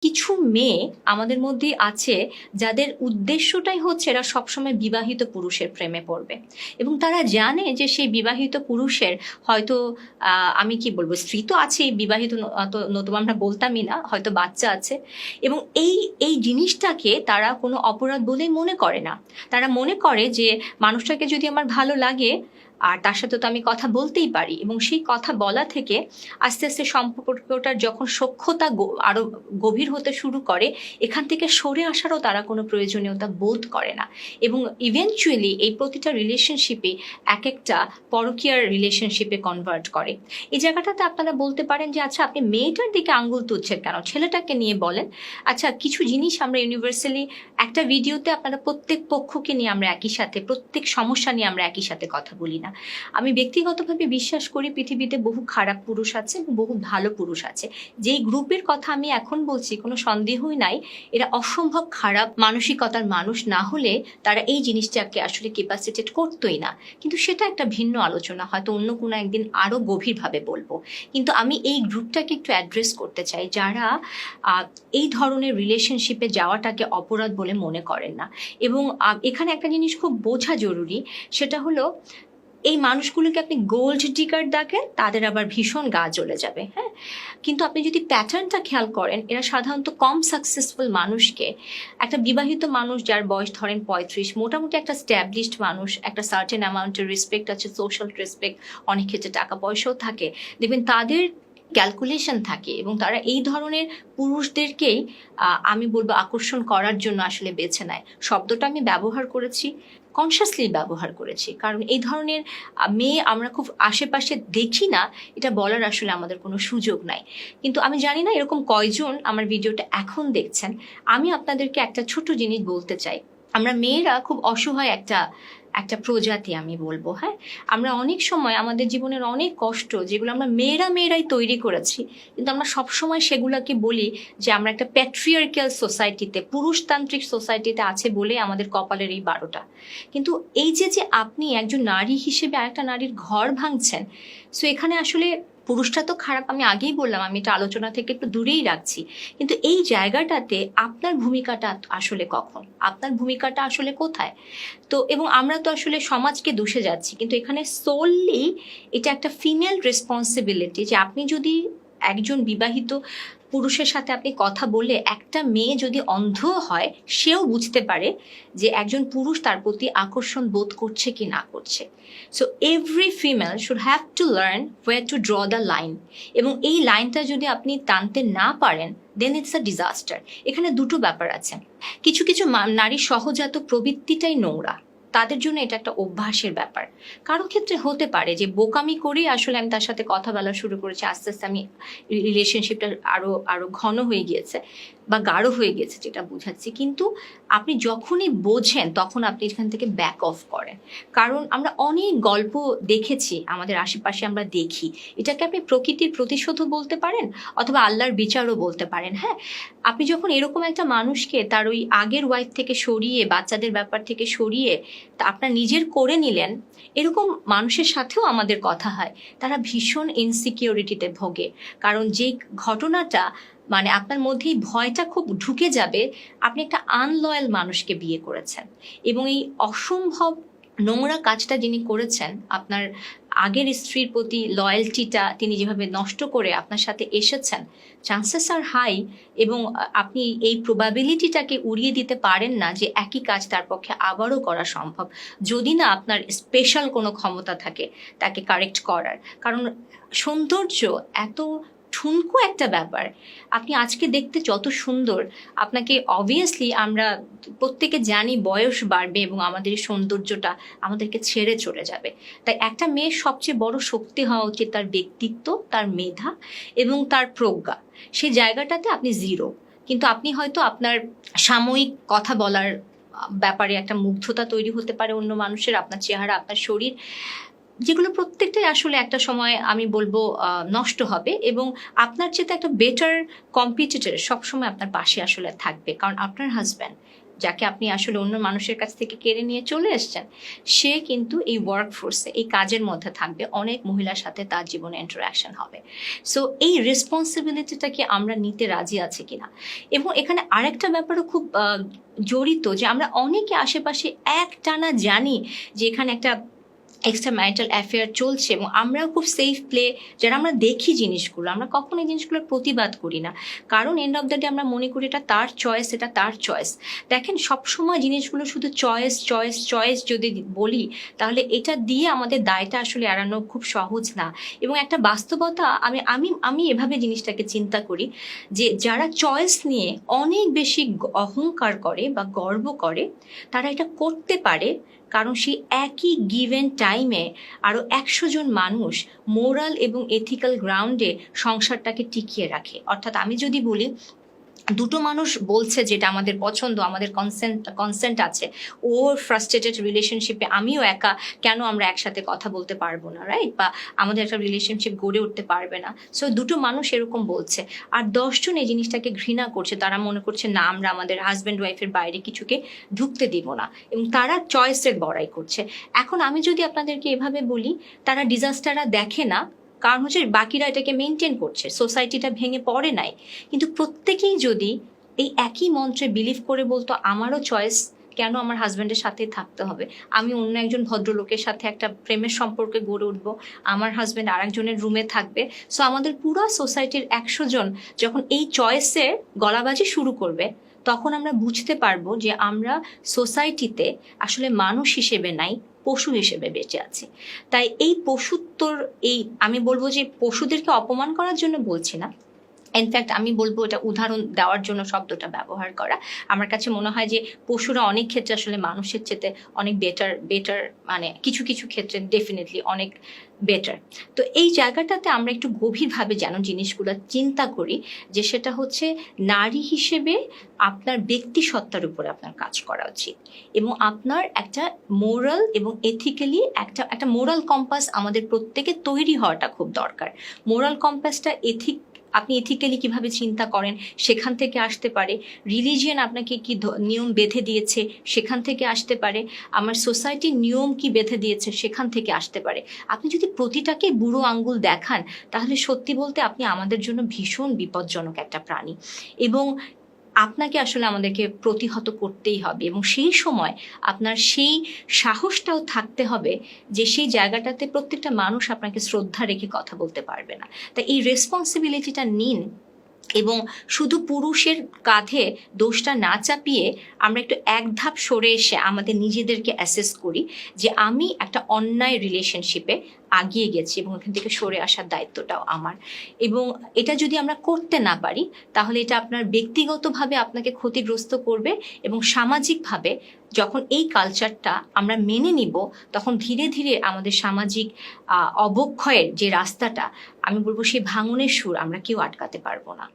কিছু মেয়ে আমাদের মধ্যে আছে যাদের উদ্দেশ্যটাই হচ্ছে এরা সবসময় বিবাহিত পুরুষের প্রেমে পড়বে, এবং তারা জানে যে সেই বিবাহিত পুরুষের হয়তো আমি কি বলবো, স্ত্রী তো আছেই, বিবাহিত নতুবা আমরা বলতামই না, হয়তো বাচ্চা আছে, এবং এই এই জিনিসটাকে তারা কোনো অপরাধ বলেই মনে করে না। তারা মনে করে যে মানুষটাকে যদি আমার ভালো লাগে আর তার সাথে তো আমি কথা বলতেই পারি, এবং সেই কথা বলা থেকে আস্তে আস্তে সম্পর্কটার যখন সখ্যতা আরো গভীর হতে শুরু করে, এখান থেকে সরে আসারও তারা কোনো প্রয়োজনীয়তা বোধ করে না, এবং ইভেনচুয়ালি এই প্রতিটা রিলেশনশিপে এক একটা পরকীয়ার রিলেশনশিপে কনভার্ট করে। এই জায়গাটাতে আপনারা বলতে পারেন যে আচ্ছা, আপনি মেয়েটার দিকে আঙ্গুল তুলছেন কেন, ছেলেটাকে নিয়ে বলেন। আচ্ছা, কিছু জিনিস আমরা ইউনিভার্সালি একটা ভিডিওতে আপনারা প্রত্যেক পক্ষকে নিয়ে আমরা একই সাথে, প্রত্যেক সমস্যা নিয়ে আমরা একই সাথে কথা বলি না। আমি ব্যক্তিগতভাবে বিশ্বাস করি পৃথিবীতে বহু খারাপ পুরুষ আছে এবং বহু ভালো পুরুষ আছে। যেই গ্রুপের কথা আমি এখন বলছি, কোনো সন্দেহই নাই এরা অসম্ভব খারাপ মানসিকতার মানুষ না হলে তারা এই জিনিসটাকে আসলে ক্যাপাসিটেট করতোই না। কিন্তু সেটা একটা ভিন্ন আলোচনা, হয়তো অন্য কোনো একদিন আরো গভীরভাবে বলবো। কিন্তু আমি এই গ্রুপটাকে একটু অ্যাড্রেস করতে চাই যারা এই ধরনের রিলেশনশিপে যাওয়াটাকে অপরাধ বলে মনে করেন না। এবং এখানে একটা জিনিস খুব বোঝা জরুরি, সেটা হলো এই মানুষগুলোকে আপনি গোল্ড ডিগার দেখেন, তাদের আবার ভীষণ গা জ্বলে যাবে। হ্যাঁ, কিন্তু আপনি যদি প্যাটার্নটা খেয়াল করেন, এরা সাধারণত কম সাকসেসফুল মানুষকে, একটা বিবাহিত মানুষ যার বয়স ধরেন 35, মোটামুটি একটা স্ট্যাবলিশড মানুষ, একটা সার্টেন অ্যামাউন্টের রেসপেক্ট আছে, সোশ্যাল রেসপেক্ট, অনেক ক্ষেত্রে টাকা পয়সাও থাকে, দেখবেন তাদের ক্যালকুলেশন থাকে, এবং তারা এই ধরনের পুরুষদেরকেই আমি বলবো আকর্ষণ করার জন্য আসলে বেছে নেয়। শব্দটা আমি ব্যবহার করেছি, কনসিয়াসলি ব্যবহার করেছি, কারণ এই ধরনের মেয়ে আমরা খুব আশেপাশে দেখি না, এটা বলার আসলে আমাদের কোনো সুযোগ নাই। কিন্তু আমি জানি না এরকম কয়জন আমার ভিডিওটা এখন দেখছেন। আমি আপনাদেরকে একটা ছোট জিনিস বলতে চাই, আমরা মেয়েরা খুব অসহায় একটা একটা প্রজাতি আমি বলবো। হ্যাঁ, আমরা অনেক সময় আমাদের জীবনের অনেক কষ্ট যেগুলো আমরা মেয়েরাই তৈরি করেছি, কিন্তু আমরা সবসময় সেগুলোকে বলি যে আমরা একটা প্যাট্রিয়ার্ক্যাল সোসাইটিতে, পুরুষতান্ত্রিক সোসাইটিতে আছে বলে আমাদের কপালের এই 12টা। কিন্তু এই যে যে আপনি একজন নারী হিসেবে আরেকটা নারীর ঘর ভাঙছেন, সো এখানে আসলে পুরুষটা তো খারাপ, আমি আগেই বললাম, আমি এটা আলোচনা থেকে একটু দূরেই রাখছি, কিন্তু এই জায়গাটাতে আপনার ভূমিকাটা আসলে কখন, আপনার ভূমিকাটা আসলে কোথায়? তো এবং আমরা তো আসলে সমাজকে দোষে যাচ্ছি, কিন্তু এখানে সোললি এটা একটা ফিমেল রেসপন্সিবিলিটি যে আপনি যদি একজন বিবাহিত পুরুষের সাথে আপনি কথা বলে, একটা মেয়ে যদি অন্ধ হয় সেও বুঝতে পারে যে একজন পুরুষ তার প্রতি আকর্ষণ বোধ করছে কি না করছে। So every female should have to learn wire two draw the line, এবং এই লাইনটা যদি আপনি টানতে না পারেন, দেন ইটস আ ডিজাস্টার। এখানে দুটো ব্যাপার আছে, কিছু কিছু নারীর সহজাত প্রবৃত্তিটাই নোংরা, তাদের জন্য এটা একটা অভ্যাসের ব্যাপার। কারো ক্ষেত্রে হতে পারে যে বোকামি করেই আসলে আমি তার সাথে কথা বলা শুরু করেছি, আস্তে আস্তে আমি রিলেশনশিপটা আরো আরো ঘন হয়ে গিয়েছে বা গাঢ় হয়ে গেছে, যেটা বুঝাচ্ছি। কিন্তু আপনি যখনই বোঝেন তখন আপনি এখান থেকে ব্যাক অফ করেন, কারণ আমরা অনেক গল্প দেখেছি আমাদের আশেপাশে, আমরা দেখি এটাকে আপনি প্রকৃতির প্রতিশোধও বলতে পারেন অথবা আল্লাহর বিচারও বলতে পারেন। হ্যাঁ, আপনি যখন এরকম একটা মানুষকে তার ওই আগের ওয়াইফ থেকে সরিয়ে, বাচ্চাদের ব্যাপার থেকে সরিয়ে তা আপনার নিজের করে নিলেন, এরকম মানুষের সাথেও আমাদের কথা হয়, তারা ভীষণ ইনসিকিউরিটিতে ভোগে, কারণ যে ঘটনাটা মানে আপনার মধ্যেই ভয়টা খুব ঢুকে যাবে, আপনি একটা আনলয়াল মানুষকে বিয়ে করেছেন, এবং এই অসম্ভব নোংরা কাজটা যিনি করেছেন, আপনার আগের স্ত্রীর প্রতি লয়্যালটিটা তিনি যেভাবে নষ্ট করে আপনার সাথে এসেছেন, চান্সেস আর হাই, এবং আপনি এই প্রবাবিলিটিটাকে উড়িয়ে দিতে পারেন না যে একই কাজ তার পক্ষে আবারও করা সম্ভব, যদি না আপনার স্পেশাল কোনো ক্ষমতা থাকে তাকে কারেক্ট করার। কারণ সৌন্দর্য এত ঠুনকো একটা ব্যাপার, আপনি আজকে দেখতে যত সুন্দর, আপনাকে অবভিয়াসলি আমরা প্রত্যেকে জানি বয়স বাড়বে এবং আমাদের সৌন্দর্যটা আমাদেরকে ছেড়ে চলে যাবে। তাই একটা মেয়ের সবচেয়ে বড় শক্তি হওয়া উচিত তার ব্যক্তিত্ব, তার মেধা এবং তার প্রজ্ঞা। সেই জায়গাটাতে আপনি জিরো, কিন্তু আপনি হয়তো আপনার সাময়িক কথা বলার ব্যাপারে একটা মুগ্ধতা তৈরি হতে পারে অন্য মানুষের, আপনার চেহারা, আপনার শরীর, যেগুলো প্রত্যেকটাই আসলে একটা সময় আমি বলবো নষ্ট হবে, এবং আপনার চেয়ে একটা বেটার কম্পিটিটর সবসময় আপনার পাশে আসলে থাকবে, কারণ আপনার হাজব্যান্ড যাকে আপনি আসলে অন্য মানুষের কাছ থেকে কেড়ে নিয়ে চলে এসছেন, সে কিন্তু এই ওয়ার্কফোর্সে, এই কাজের মধ্যে থাকবে, অনেক মহিলার সাথে তার জীবনে ইন্টারাকশন হবে। সো এই রেসপন্সিবিলিটিটাকে আমরা নিতে রাজি আছি কিনা। এবং এখানে আরেকটা ব্যাপারও খুব জড়িত, যে আমরা অনেকে আশেপাশে একটানা জানি যে এখানে একটা এক্সট্রা ম্যারিটাল অ্যাফেয়ার চলছে, এবং আমরাও খুব সেফ প্লে, যারা আমরা দেখি জিনিসগুলো, আমরা কখনো এই জিনিসগুলোর প্রতিবাদ করি না, কারণ এন্ড অফ দ্য ডে আমরা মনে করি এটা তার চয়েস, এটা তার চয়েস। দেখেন, সবসময় জিনিসগুলো শুধু চয়েস চয়েস চয়েস যদি বলি, তাহলে এটা দিয়ে আমাদের দায়টা আসলে এড়ানো খুব সহজ না। এবং একটা বাস্তবতা, আমি আমি আমি এভাবে জিনিসটাকে চিন্তা করি, যে যারা চয়েস নিয়ে অনেক বেশি অহংকার করে বা গর্ব করে, তারা এটা করতে পারে কারণ সেই একই গিভেন টাইমে আরও 100 জন মানুষ মোরাল এবং এথিক্যাল গ্রাউন্ডে সংসারটাকে টিকিয়ে রাখে। অর্থাৎ আমি যদি বলি, দুটো মানুষ বলছে যেটা আমাদের পছন্দ, আমাদের কনসেন্ট আছে, ওর ফ্রাস্ট্রেটেড রিলেশনশিপে আমিও একা, কেন আমরা একসাথে কথা বলতে পারবো না, রাইট? বা আমাদের একটা রিলেশনশিপ গড়ে উঠতে পারবে না। সো দুটো মানুষ এরকম বলছে, আর 10 জন এই জিনিসটাকে ঘৃণা করছে, তারা মনে করছে না, আমরা আমাদের হাজব্যান্ড ওয়াইফের বাইরে কিছুকে ঢুকতে দিব না, এবং তারা চয়েসের বড়াই করছে। এখন আমি যদি আপনাদেরকে এভাবে বলি, তারা ডিজাস্টাররা দেখে না, কারণ হচ্ছে বাকিরা এটাকে মেনটেন করছে, সোসাইটিটা ভেঙে পড়ে নাই। কিন্তু প্রত্যেকেই যদি এই একই মন্ত্রে বিলিভ করে বলতো, আমারও চয়েস, কেন আমার হাজব্যান্ডের সাথে থাকতে হবে, আমি অন্য একজন ভদ্রলোকের সাথে একটা প্রেমের সম্পর্কে গড়ে উঠবো, আমার হাজব্যান্ড আরেকজনের রুমে থাকবে। সো আমাদের পুরো সোসাইটির 100 জন যখন এই চয়েসে গলাবাজি শুরু করবে, তখন আমরা বুঝতে পারবো যে আমরা সোসাইটিতে আসলে মানুষ হিসেবে নাই, পশু হিসেবে বেঁচে আছি। তাই এই পশুত্বর, এই আমি বলবো যে পশুদেরকে অপমান করার জন্য বলছি না, ইনফ্যাক্ট আমি বলবো এটা উদাহরণ দেওয়ার জন্য শব্দটা ব্যবহার করা। আমার কাছে মনে হয় যে পশুরা অনেক ক্ষেত্রে আসলে মানুষের চেয়ে অনেক বেটার, মানে কিছু কিছু ক্ষেত্রে ডেফিনেটলি অনেক বেটার। তো এই জায়গাটাতে আমরা একটু গভীরভাবে যেন জিনিসগুলো চিন্তা করি, যে সেটা হচ্ছে নারী হিসেবে আপনার ব্যক্তি সত্তার উপরে আপনার কাজ করা উচিত, এবং আপনার একটা মোরাল এবং এথিক্যালি একটা মোরাল কম্পাস আমাদের প্রত্যেকে তৈরি হওয়াটা খুব দরকার। মোরাল কম্পাসটা আপনি এথিক্যালি কিভাবে চিন্তা করেন সেখান থেকে আসতে পারে, রিলিজিয়ান আপনাকে কি নিয়ম বেঁধে দিয়েছে সেখান থেকে আসতে পারে, আমার সোসাইটির নিয়ম কি বেঁধে দিয়েছে সেখান থেকে আসতে পারে। আপনি যদি প্রতিটাকে বুড়ো আঙ্গুল দেখান, তাহলে সত্যি বলতে আপনি আমাদের জন্য ভীষণ বিপজ্জনক একটা প্রাণী, এবং আপনাকে আসলে আমাদেরকে প্রতিহত করতেই হবে। এবং সেই সময় আপনার সেই সাহসটাও থাকতে হবে যে সেই জায়গাটাতে প্রত্যেকটা মানুষ আপনাকে শ্রদ্ধা রেখে কথা বলতে পারবে না। তাই এই রেসপন্সিবিলিটিটা নিন, এবং শুধু পুরুষের কাঁধে দোষটা না চাপিয়ে আমরা একটু এক ধাপ সরে এসে আমাদের নিজেদেরকে অ্যাসেস করি যে আমি একটা অন্যায় রিলেশনশিপে আগিয়ে গেছি, এবং এখান থেকে সরে আসার দায়িত্বটাও আমার। এবং এটা যদি আমরা করতে না পারি, তাহলে এটা আপনার ব্যক্তিগতভাবে আপনাকে ক্ষতিগ্রস্ত করবে, এবং সামাজিকভাবে যখন এই কালচারটা আমরা মেনে নিব, তখন ধীরে ধীরে আমাদের সামাজিক অবক্ষয়ের যে রাস্তাটা, আমি বলবো সেই ভাঙনের সুর আমরা কেউ আটকাতে পারবো না।